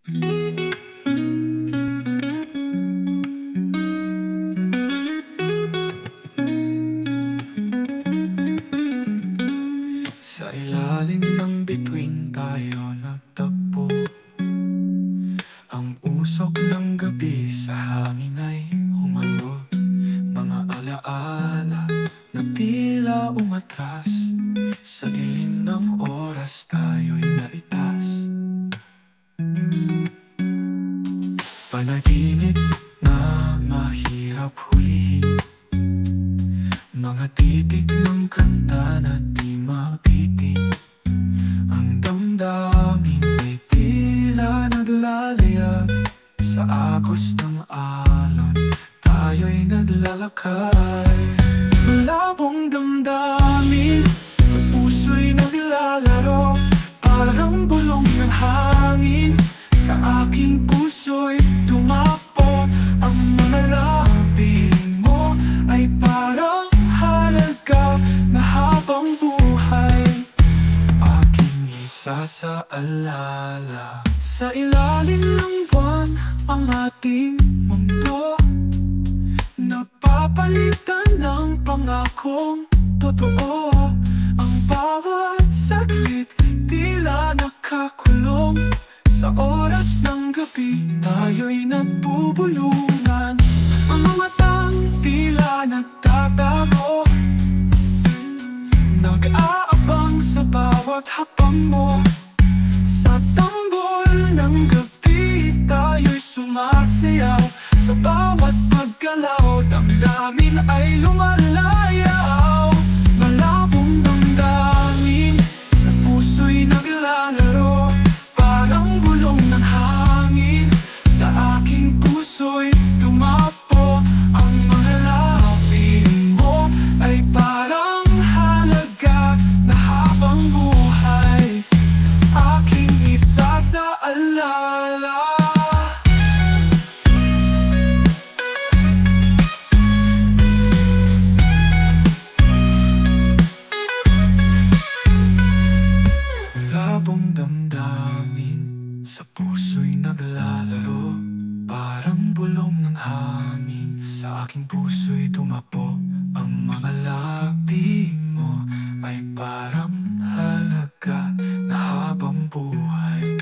Sa ilalim ng bituin tayo nagtagpo. Ang usok ng gabi sa hangin ay humarog. Mga alaala na tila umatras. Sa dilim ng oras tayo'y naitas. Panaginip na mahirap hulihin. Mga titik ng kanta na di mabitin. Ang damdamin ay tila naglalayag. Sa agos ng alon, tayo'y naglalakay. Malabong damdamin, sa puso'y naglalaro. Parang bulong ng hangin, sa aking puso'y tumapo. Ang mga labi mo ay parang halaga na habang buhay. Aking isasaalala. Sa ilalim ng buwan ang ating mundo, napapalitan ng pangakong totoo. Ang bawat saglit tila nakakulong. Sa oras ng gabi tayo'y nagbubulungan. Mga matang tila nagtatago, nag-aabang sa bawat hakbang mo. Sa tambol ng gabi tayo'y sumasayaw. Sa bawat paggalaw, damdamin ay lumalayaw. Malabong damdamin, sa puso'y naglalaro. Parang bulong ng hangin, sa aking puso'y tumapo. Ang mga labi mo ay parang halaga na habang buhay. Aking isasaalala. Labong damdamin, sa puso'y naglalaro. Parang bulong ng hangin, sa aking puso'y tumapo. Ang mga labi mo ay parang halaga na habang buhay.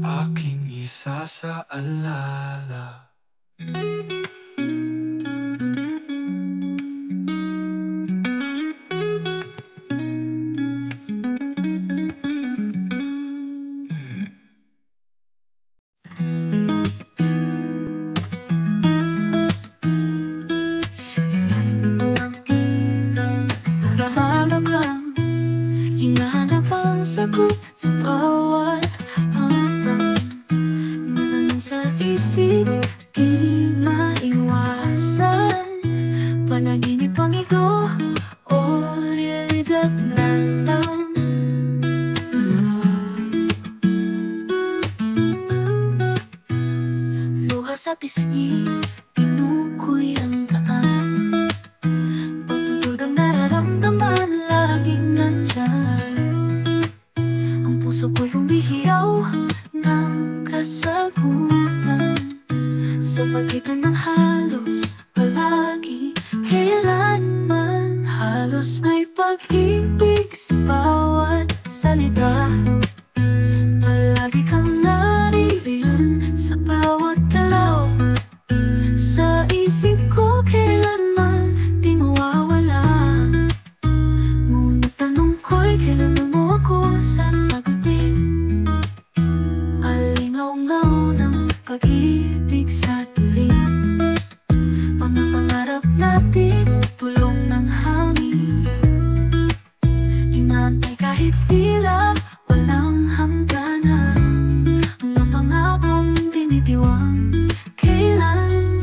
Aking isasaalala. Hinahanap ang sagot sa bawat hambang. Ngunit sa isip, di maiwasan. Panaginip ang ito, o realidad na lang. Luha sa pisngi, pinukoy ang daan. Pagtutod ang nararamdaman, laging nandyan. Ang puso ko'y humihiyaw ng kasagutan. Sa pagitan ng halos palagi, kailanman halos may pag-ibig sa bawat salita. Palagi kang naririyan sa bawat galaw. Sa isip ko kailanman di mawawala. Ngunit tanong ko'y kailan mo ako sasagutin? Alingaw-ngaw ng pag-ibig sa dilim. Mga pangarap natin, tulong ng hangin. Inaantay kahit tila walang hangganan. Ang pangakong binitiwang kailan.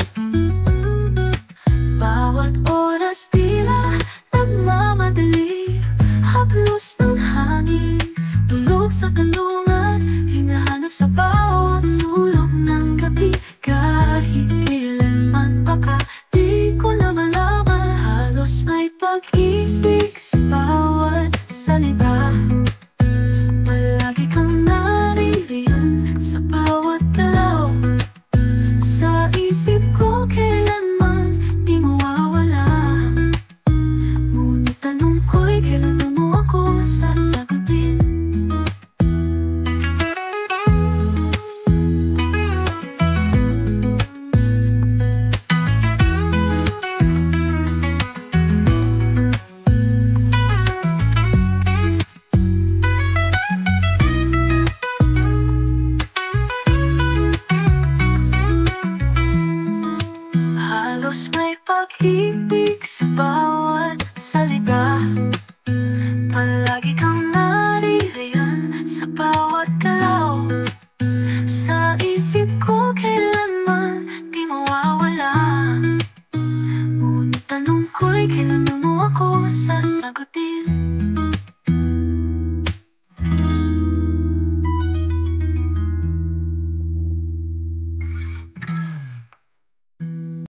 Bawat oras tila nagmamadali. Haplos ng hangin, tulog sa kanlungan. Hinahanap sa bawat sulok ng gabi. Kahit kailanman baka di ko na malaman. Halos may pag-ibig sa bawat salita. Palagi kang naririyan sa bawat pag-ibig sa bawat